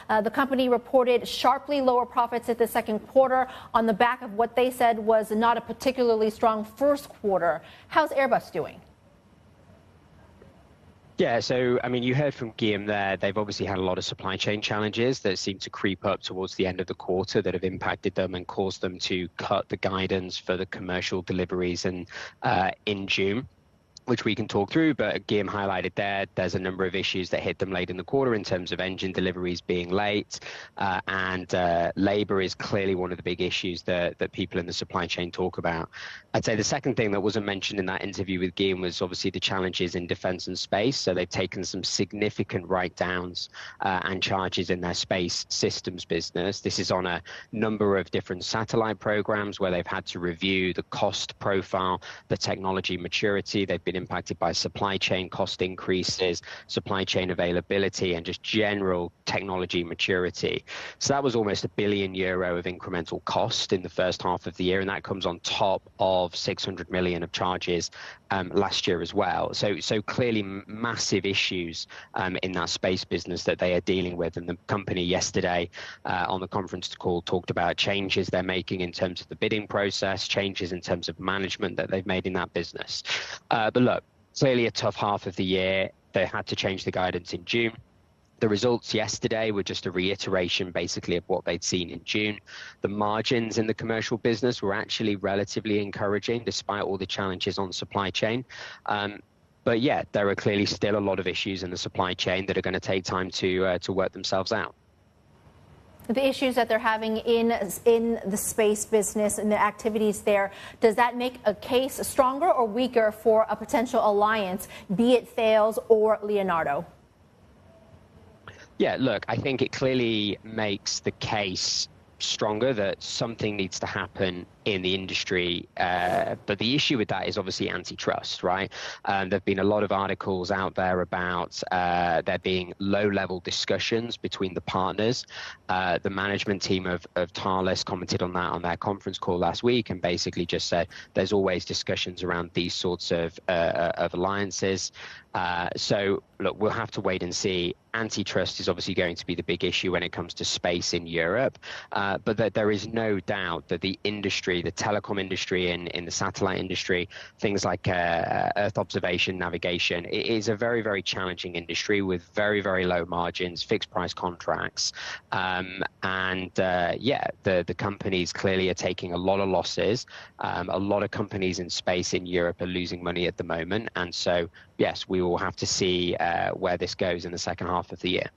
The company reported sharply lower profits at the second quarter on the back of what they said was not a particularly strong first quarter. How's Airbus doing? Yeah, so, I mean, you heard from Guillaume there. They've obviously had a lot of supply chain challenges that seem to creep up towards the end of the quarter that have impacted them and caused them to cut the guidance for the commercial deliveries in June, which we can talk through, but Guillaume highlighted there's a number of issues that hit them late in the quarter in terms of engine deliveries being late, and labor is clearly one of the big issues that people in the supply chain talk about. I'd say the second thing that wasn't mentioned in that interview with Guillaume was obviously the challenges in defense and space. So they've taken some significant write-downs and charges in their space systems business. This is on a number of different satellite programs where they've had to review the cost profile, the technology maturity. They've been impacted by supply chain cost increases, supply chain availability, and just general technology maturity. So that was almost €1 billion of incremental cost in the first half of the year, and that comes on top of 600 million of charges last year as well. So clearly massive issues in that space business that they are dealing with. And the company yesterday on the conference call talked about changes they're making in terms of the bidding process, changes in terms of management that they've made in that business. But look, clearly a tough half of the year. They had to change the guidance in June. The results yesterday were just a reiteration, basically, of what they'd seen in June. The margins in the commercial business were actually relatively encouraging, despite all the challenges on supply chain. But yeah, there are clearly still a lot of issues in the supply chain that are going to take time to work themselves out. The issues that they're having in the space business and the activities there, does that make a case stronger or weaker for a potential alliance, be it Thales or Leonardo? Yeah, look, I think it clearly makes the case stronger that something needs to happen in the industry. But the issue with that is obviously antitrust, right? There have been a lot of articles out there about there being low-level discussions between the partners. The management team of Thales commented on that on their conference call last week and basically just said there's always discussions around these sorts of alliances. So, look, we'll have to wait and see. Antitrust is obviously going to be the big issue when it comes to space in Europe. But there is no doubt that the industry, the telecom industry in the satellite industry, things like Earth observation, navigation, it is a very, very challenging industry with very, very low margins, fixed price contracts. The companies clearly are taking a lot of losses. A lot of companies in space in Europe are losing money at the moment. And so, yes, we will have to see where this goes in the second half of the year.